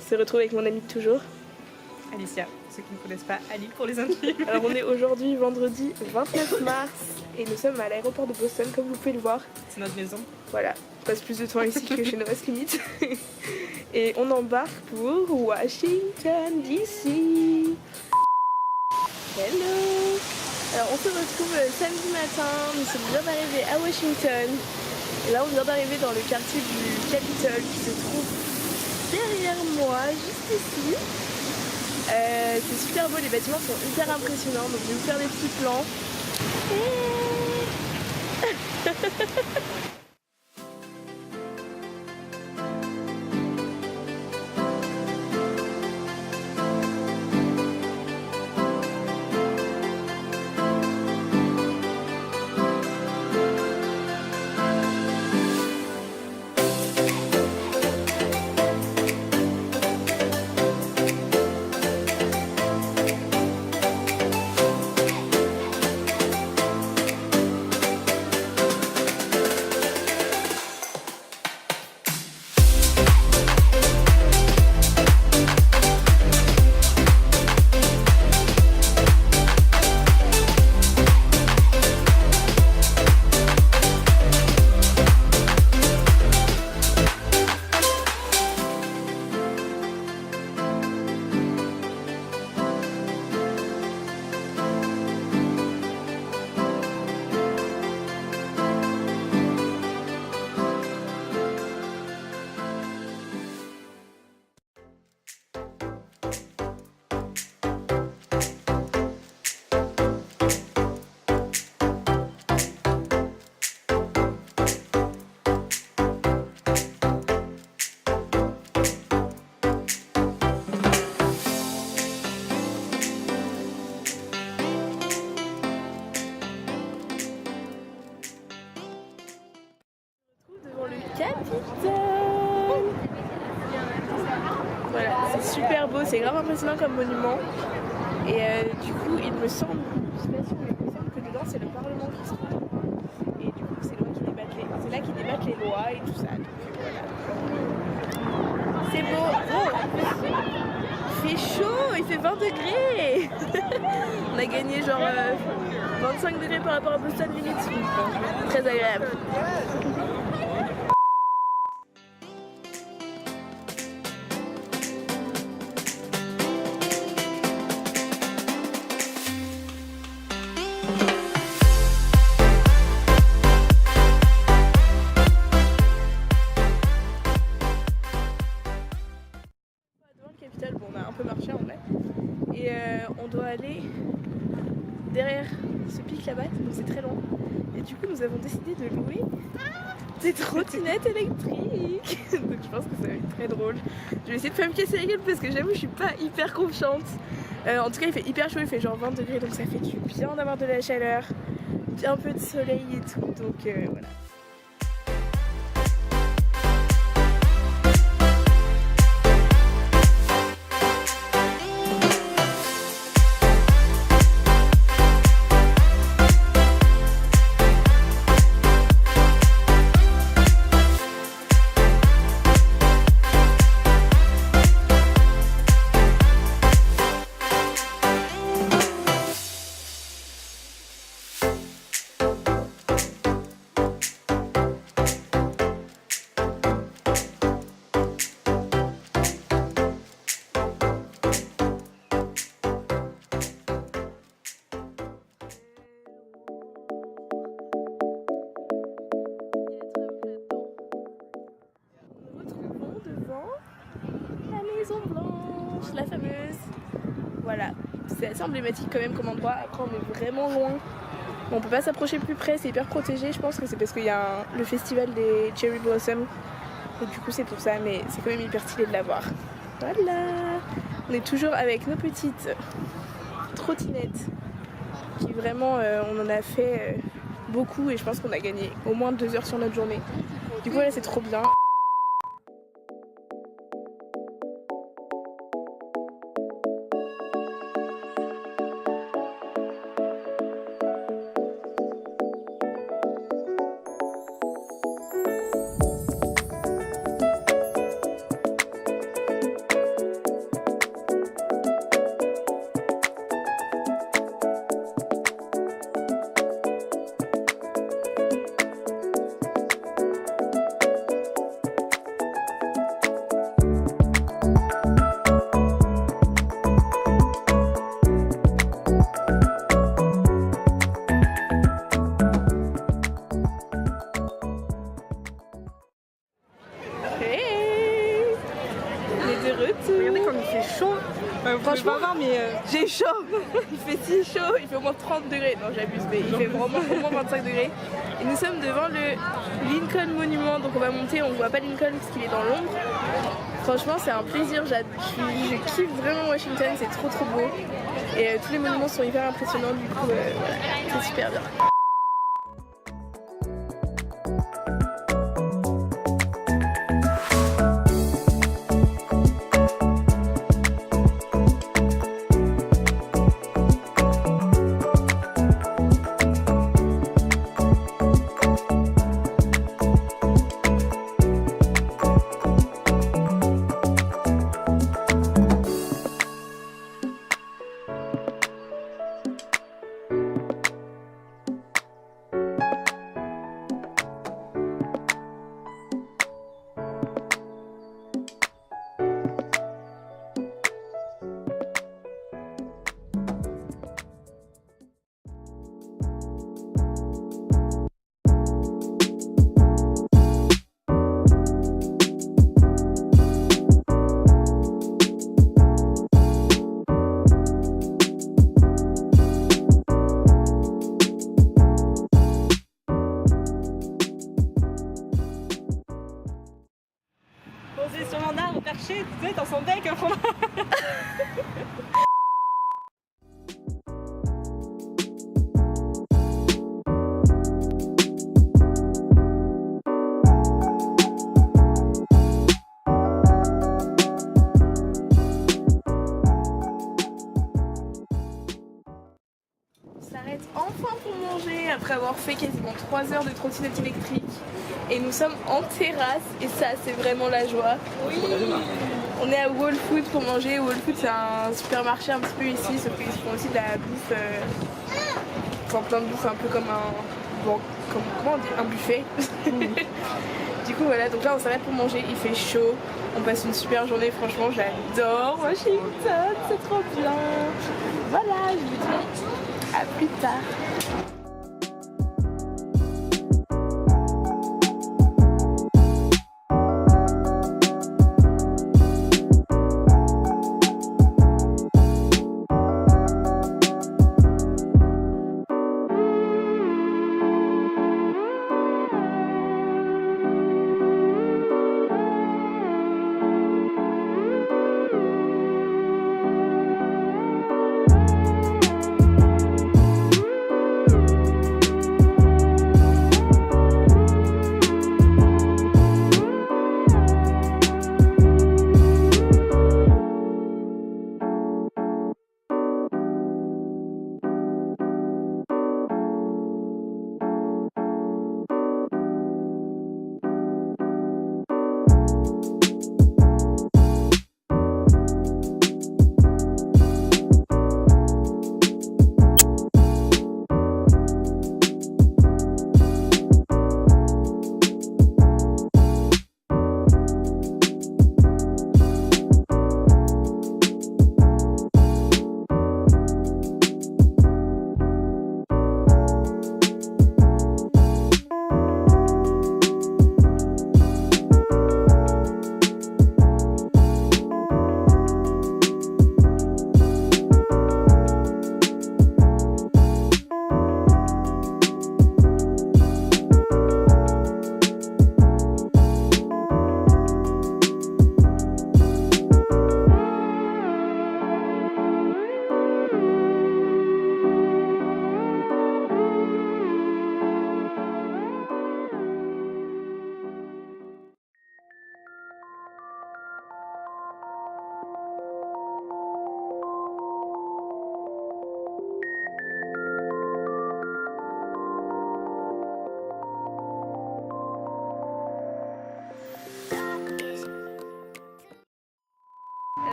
se retrouve avec mon amie de toujours. Alicia, pour ceux qui ne connaissent pas Ali pour les intimes. Alors on est aujourd'hui vendredi 29 mars et nous sommes à l'aéroport de Boston comme vous pouvez le voir. C'est notre maison. Voilà, on passe plus de temps ici que chez Noah's Limit. Et on embarque pour Washington DC. Hello. Alors on se retrouve samedi matin, nous sommes bien arrivés à Washington. Et là on vient d'arriver dans le quartier du Capitole qui se trouve derrière moi, juste ici. C'est super beau, les bâtiments sont hyper impressionnants, donc je vais vous faire des petits plans. Capitole. Voilà, c'est super beau, c'est grave impressionnant comme monument. Et du coup, il me semble, je sais pas si il me semble que dedans c'est le Parlement qui se trouve. Et du coup, c'est là qu'ils débattent les lois et tout ça. Donc voilà. C'est beau. Oh, il fait chaud, il fait 20 degrés. On a gagné genre 25 degrés par rapport à Boston limite. Très agréable. Bon, on a un peu marché en vrai et on doit aller derrière ce pic là-bas, donc c'est très loin. Et du coup nous avons décidé de louer des trottinettes électriques. Donc je pense que ça va être très drôle. Je vais essayer de pas me casser la gueule parce que j'avoue je suis pas hyper confiante. En tout cas il fait hyper chaud, il fait genre 20 degrés donc ça fait du bien d'avoir de la chaleur, un peu de soleil et tout, donc voilà. La Maison Blanche, la fameuse. Voilà, c'est assez emblématique quand même comme endroit. Après on est vraiment loin. On peut pas s'approcher plus près, c'est hyper protégé. Je pense que c'est parce qu'il y a le festival des Cherry Blossom. Et du coup c'est pour ça, mais c'est quand même hyper stylé de l'avoir. Voilà. On est toujours avec nos petites trottinettes. Qui vraiment, on en a fait beaucoup et je pense qu'on a gagné au moins 2 heures sur notre journée. Du coup là c'est trop bien. mais... J'ai chaud. Il fait si chaud, il fait au moins 30 degrés. Non, j'abuse, mais il fait vraiment au moins 25 degrés. Et nous sommes devant le Lincoln Monument, donc on va monter, on voit pas Lincoln parce qu'il est dans l'ombre. Franchement, c'est un plaisir, je kiffe vraiment Washington, c'est trop beau. Et tous les monuments sont hyper impressionnants, du coup, voilà, c'est super bien. Posé sur mon arbre perché, tu sais, dans son bec, un fromage. On s'arrête enfin pour manger après avoir fait quasiment 3 heures de trottinette électrique. Et nous sommes en terrasse et ça c'est vraiment la joie. Oui. On est à Whole Foods pour manger. Whole Foods c'est un supermarché un petit peu ici, sauf qu'ils font aussi de la bouffe, enfin plein de bouffe un peu comme un, bon, comment on dit, un buffet. Du coup voilà, donc là on s'arrête pour manger, il fait chaud, on passe une super journée, franchement j'adore Washington, c'est trop bien. Voilà, je vous dis à plus tard.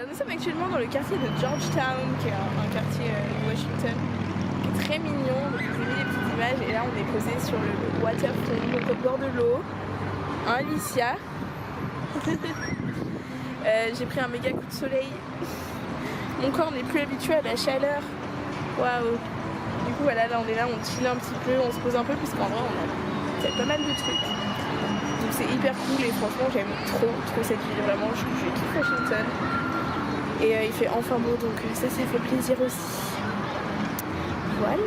Nous sommes actuellement dans le quartier de Georgetown, qui est un quartier de Washington, qui est très mignon. Donc vous avez des petites images et là on est posé sur le waterfront, donc au bord de l'eau. Un Alicia. J'ai pris un méga coup de soleil. Mon corps n'est plus habitué à la chaleur. Waouh. Du coup voilà, là on est là, on chill un petit peu, on se pose un peu, puisqu'en vrai on a fait pas mal de trucs. Donc c'est hyper cool et franchement j'aime trop cette ville, vraiment je kiffe Washington. Et il fait enfin beau, donc ça fait plaisir aussi. Voilà.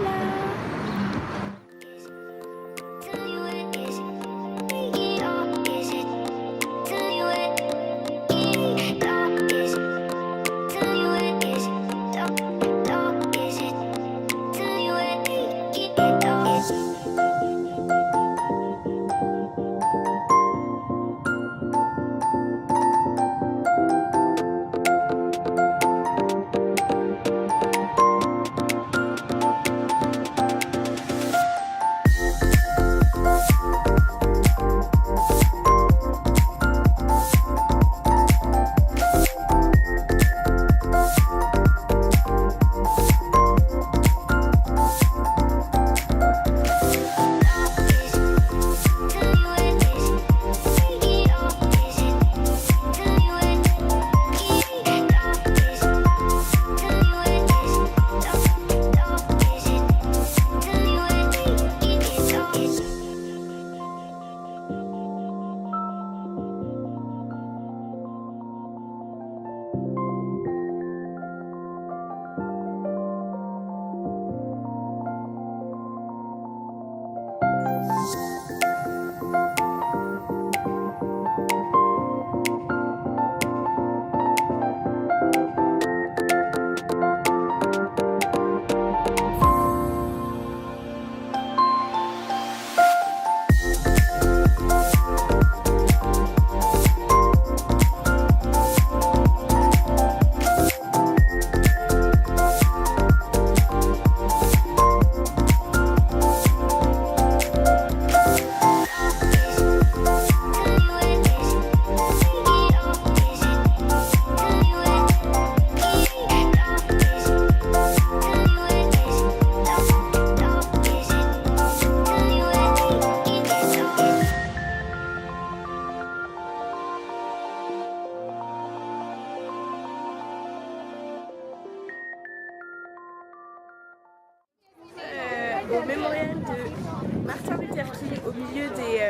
Au mémorial de Martin Luther King, au milieu des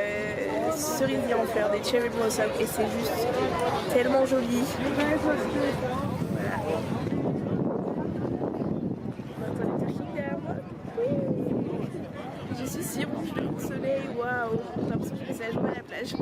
cerisiers en fleurs, des cherry blossoms, et c'est juste tellement joli. Voilà. Martin Luther King derrière moi. Je suis si rouge de mon soleil, waouh! J'ai l'impression que je vais jouer à la plage.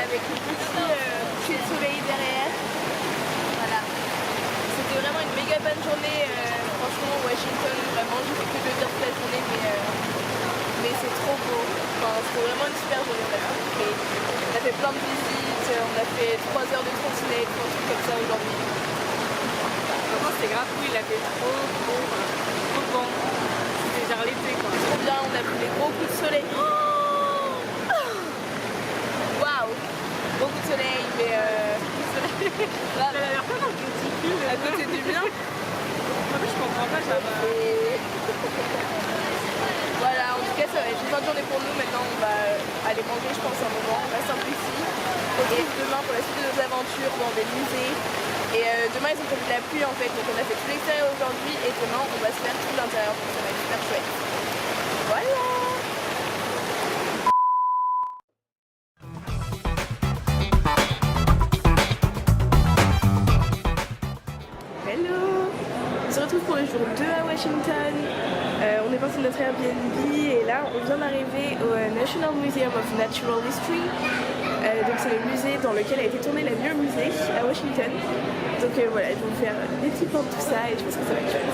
avec le petit coucher de soleil derrière. Voilà. C'était vraiment une méga très bonne journée, franchement Washington, vraiment j'ai fait que de dire toute la journée mais c'est trop beau, enfin, c'était vraiment une super journée, on a fait plein de visites, on a fait 3 heures de trottinette, un truc comme ça aujourd'hui. Vraiment c'était grave cool, il a fait trop bon, trop bon, c'était genre l'été quoi. Trop bien, on a pris des gros coups de soleil. Waouh, beaucoup de soleil, mais Ça a l'air pas dans le ridicule. à côté du bien. En fait je comprends pas, ça va. Voilà, en tout cas ça va être une bonne journée pour nous. Maintenant on va aller manger je pense un moment, on reste un peu ici. On se retrouve demain pour la suite de nos aventures dans des musées. Et demain ils ont prévu de la pluie en fait, donc on a fait tout l'extérieur aujourd'hui et demain on va se faire tout l'intérieur, donc ça va être super chouette. Voilà. Hello. On se retrouve pour le jour 2 à Washington. On est parti de notre Airbnb et là on vient d'arriver au National Museum of Natural History. Donc c'est le musée dans lequel a été tourné la Mur Musée à Washington. Donc voilà, ils vont faire des petits plans de tout ça et je pense que ça va être chouette.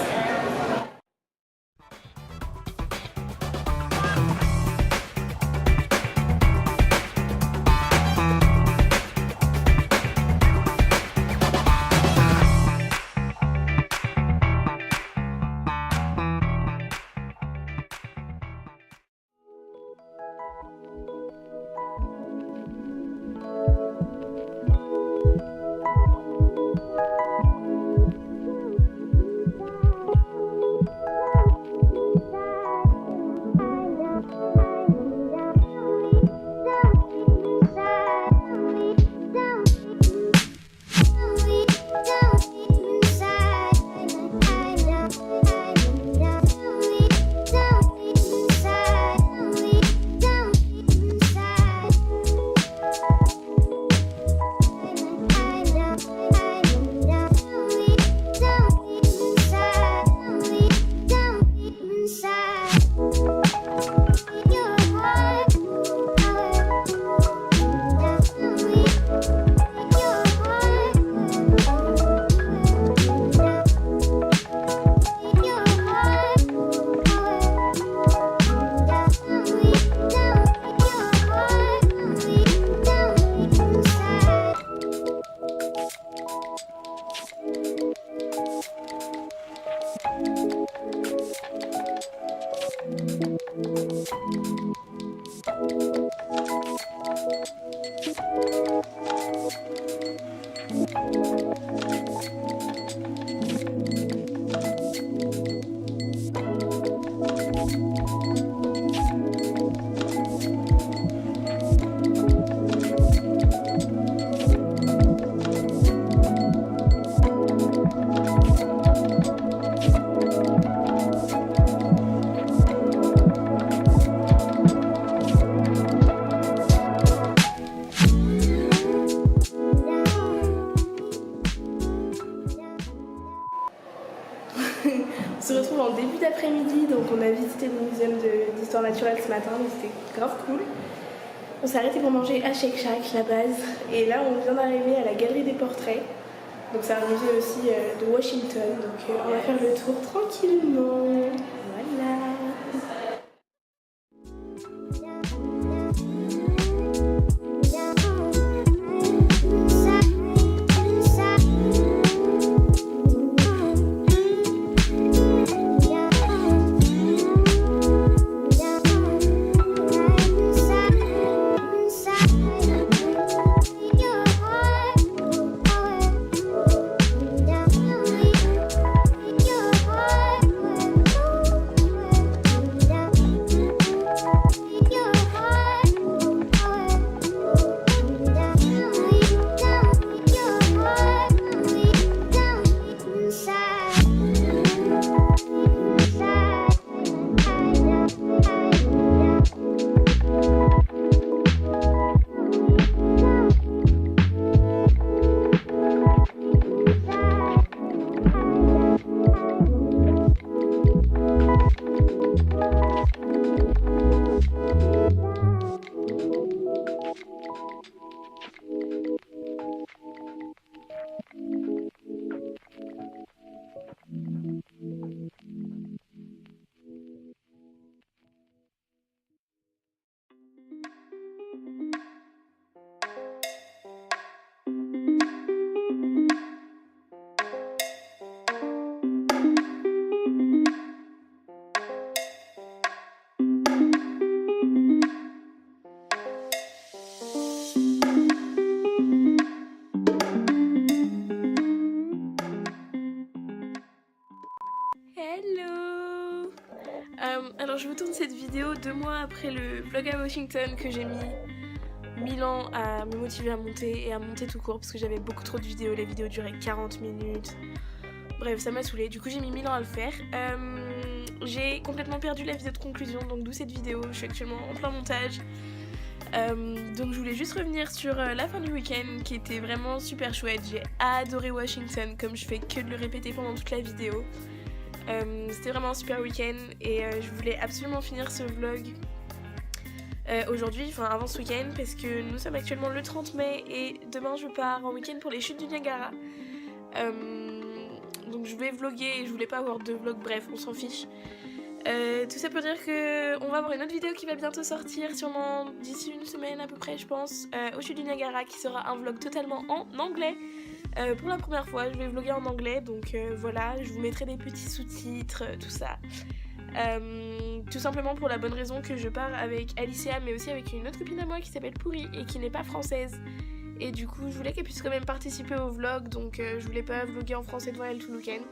On se retrouve en début d'après-midi, donc on a visité le muséum d'histoire naturelle ce matin, donc c'était grave cool. On s'est arrêté pour manger à Shake Shack, la base, et là on vient d'arriver à la galerie des portraits. Donc c'est un musée aussi de Washington, donc on va faire le tour tranquillement. Voilà. Hello. Alors je vous tourne cette vidéo 2 mois après le vlog à Washington que j'ai mis 1000 ans à me motiver à monter et à monter tout court parce que j'avais beaucoup trop de vidéos, les vidéos duraient 40 minutes. Bref, ça m'a saoulée, du coup j'ai mis 1000 ans à le faire. J'ai complètement perdu la vidéo de conclusion, donc d'où cette vidéo, je suis actuellement en plein montage. Donc je voulais juste revenir sur la fin du week-end qui était vraiment super chouette. J'ai adoré Washington, comme je fais que de le répéter pendant toute la vidéo. C'était vraiment un super week-end et je voulais absolument finir ce vlog aujourd'hui, enfin avant ce week-end, parce que nous sommes actuellement le 30 mai et demain je pars en week-end pour les chutes du Niagara. Donc je vais vlogger et je voulais pas avoir 2 vlogs, bref, on s'en fiche. Tout ça pour dire qu'on va avoir une autre vidéo qui va bientôt sortir, sûrement d'ici une semaine à peu près je pense, au chutes du Niagara, qui sera un vlog totalement en anglais. Pour la première fois je vais vlogger en anglais, donc voilà, je vous mettrai des petits sous-titres, tout ça. Tout simplement pour la bonne raison que je pars avec Alicia, mais aussi avec une autre copine à moi qui s'appelle Pourri et qui n'est pas française. Et du coup je voulais qu'elle puisse quand même participer au vlog, donc je voulais pas vlogger en français devant elle tout le week-end.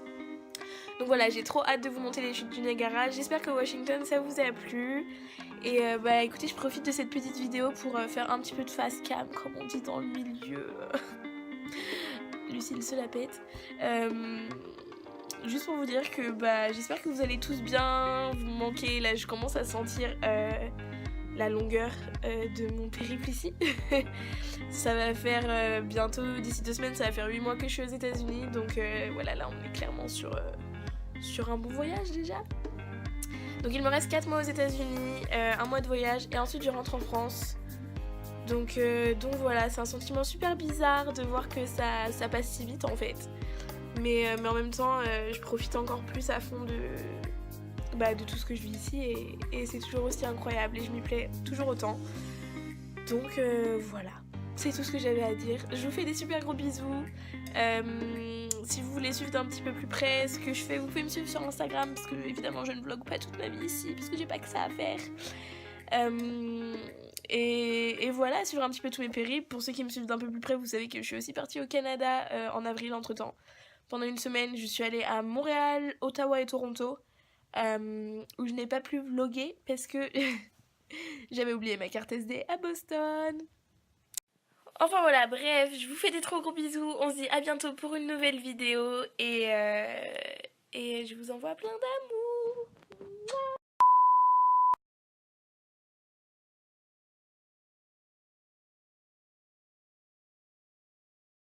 Donc voilà, j'ai trop hâte de vous monter les chutes du Niagara. J'espère que Washington ça vous a plu. Et bah écoutez, je profite de cette petite vidéo pour faire un petit peu de face cam, comme on dit dans le milieu. Lucille se la pète. Juste pour vous dire que bah j'espère que vous allez tous bien. Vous me manquez, là je commence à sentir la longueur de mon périple ici. Ça va faire bientôt, d'ici 2 semaines, ça va faire 8 mois que je suis aux États-Unis. Donc voilà, là on est clairement sur un bon voyage déjà. Donc il me reste 4 mois aux États-Unis, 1 mois de voyage et ensuite je rentre en France. Donc voilà, c'est un sentiment super bizarre de voir que ça passe si vite en fait. Mais en même temps, je profite encore plus à fond de tout ce que je vis ici et c'est toujours aussi incroyable et je m'y plais toujours autant. Donc voilà, c'est tout ce que j'avais à dire. Je vous fais des super gros bisous. Si vous voulez suivre d'un petit peu plus près ce que je fais, vous pouvez me suivre sur Instagram parce que évidemment je ne vlog pas toute ma vie ici parce que j'ai pas que ça à faire. Et voilà, suivre un petit peu tous mes périples. Pour ceux qui me suivent d'un peu plus près, vous savez que je suis aussi partie au Canada en avril entre temps. Pendant une semaine, je suis allée à Montréal, Ottawa et Toronto où je n'ai pas pu vlogger parce que j'avais oublié ma carte SD à Boston. Enfin voilà, bref, je vous fais des trop gros bisous. On se dit à bientôt pour une nouvelle vidéo et je vous envoie plein d'amour.